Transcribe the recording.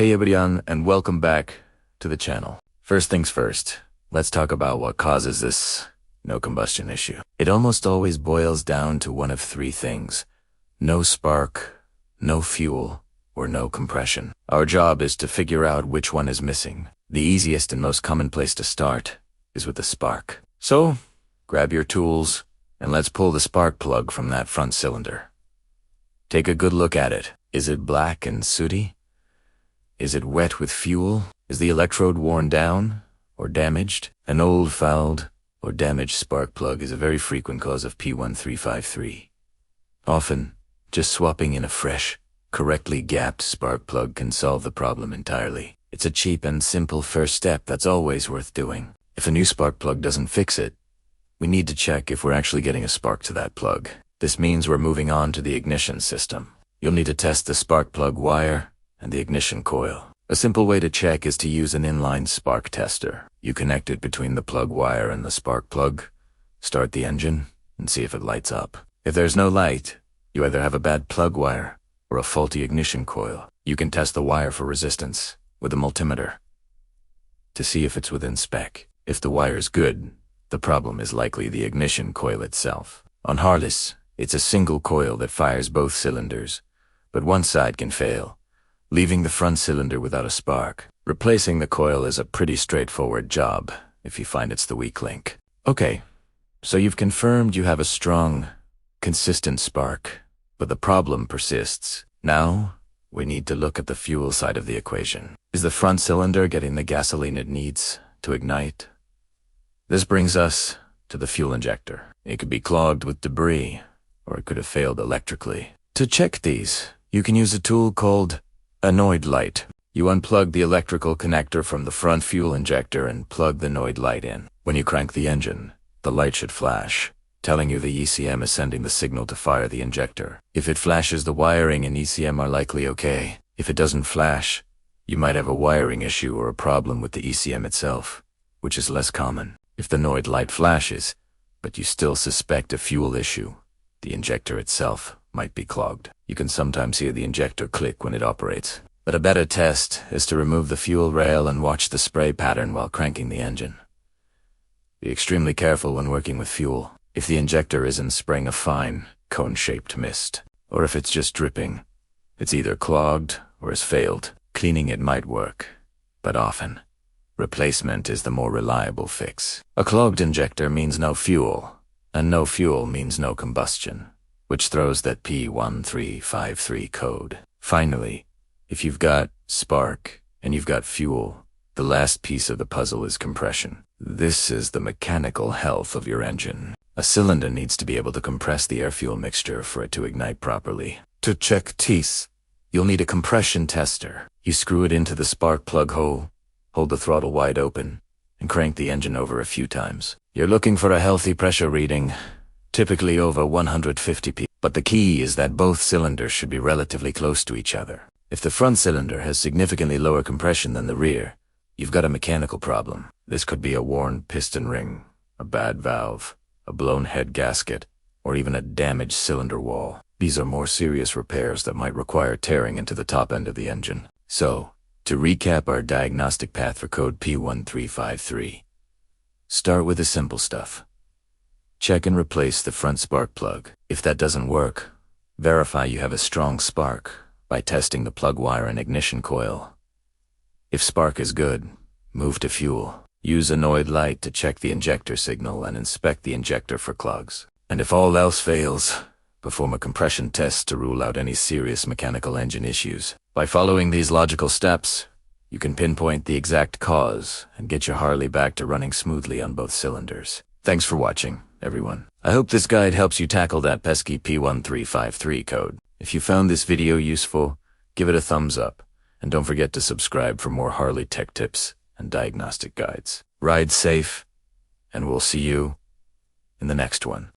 Hey everyone, and welcome back to the channel. First things first, let's talk about what causes this no combustion issue. It almost always boils down to one of three things: no spark, no fuel, or no compression. Our job is to figure out which one is missing. The easiest and most common place to start is with the spark. So, grab your tools, and let's pull the spark plug from that front cylinder. Take a good look at it. Is it black and sooty? Is it wet with fuel? Is the electrode worn down or damaged? An old, fouled, or damaged spark plug is a very frequent cause of P1353. Often, just swapping in a fresh, correctly gapped spark plug can solve the problem entirely. It's a cheap and simple first step that's always worth doing. If a new spark plug doesn't fix it, we need to check if we're actually getting a spark to that plug. This means we're moving on to the ignition system. You'll need to test the spark plug wire and the ignition coil. A simple way to check is to use an inline spark tester. You connect it between the plug wire and the spark plug, start the engine, and see if it lights up. If there's no light, you either have a bad plug wire or a faulty ignition coil. You can test the wire for resistance with a multimeter to see if it's within spec. If the wire's good, the problem is likely the ignition coil itself. On Harleys, it's a single coil that fires both cylinders, but one side can fail, leaving the front cylinder without a spark. Replacing the coil is a pretty straightforward job if you find it's the weak link. Okay, so you've confirmed you have a strong, consistent spark, but the problem persists. Now, we need to look at the fuel side of the equation. Is the front cylinder getting the gasoline it needs to ignite? This brings us to the fuel injector. It could be clogged with debris, or it could have failed electrically. To check these, you can use a tool called annoyed light. You unplug the electrical connector from the front fuel injector and plug the annoyed light in. When you crank the engine, the light should flash, telling you the ECM is sending the signal to fire the injector. If it flashes, the wiring and ECM are likely okay. If it doesn't flash, you might have a wiring issue or a problem with the ECM itself, which is less common. If the annoyed light flashes, but you still suspect a fuel issue, the injector itself might be clogged. You can sometimes hear the injector click when it operates. But a better test is to remove the fuel rail and watch the spray pattern while cranking the engine. Be extremely careful when working with fuel. If the injector isn't spraying a fine, cone-shaped mist, or if it's just dripping, it's either clogged or has failed. Cleaning it might work, but often, replacement is the more reliable fix. A clogged injector means no fuel, and no fuel means no combustion, which throws that P1353 code. Finally, if you've got spark and you've got fuel, the last piece of the puzzle is compression. This is the mechanical health of your engine. A cylinder needs to be able to compress the air-fuel mixture for it to ignite properly. To check teeth, you'll need a compression tester. You screw it into the spark plug hole, hold the throttle wide open, and crank the engine over a few times. You're looking for a healthy pressure reading, typically over 150 psi. But the key is that both cylinders should be relatively close to each other. If the front cylinder has significantly lower compression than the rear, you've got a mechanical problem. This could be a worn piston ring, a bad valve, a blown head gasket, or even a damaged cylinder wall. These are more serious repairs that might require tearing into the top end of the engine. So, to recap our diagnostic path for code P1353, start with the simple stuff. Check and replace the front spark plug. If that doesn't work, verify you have a strong spark by testing the plug wire and ignition coil. If spark is good, move to fuel. Use annoyed light to check the injector signal and inspect the injector for clogs. And if all else fails, perform a compression test to rule out any serious mechanical engine issues. By following these logical steps, you can pinpoint the exact cause and get your Harley back to running smoothly on both cylinders. Thanks for watching, everyone. I hope this guide helps you tackle that pesky P1353 code. If you found this video useful, give it a thumbs up, and don't forget to subscribe for more Harley tech tips and diagnostic guides. Ride safe, and we'll see you in the next one.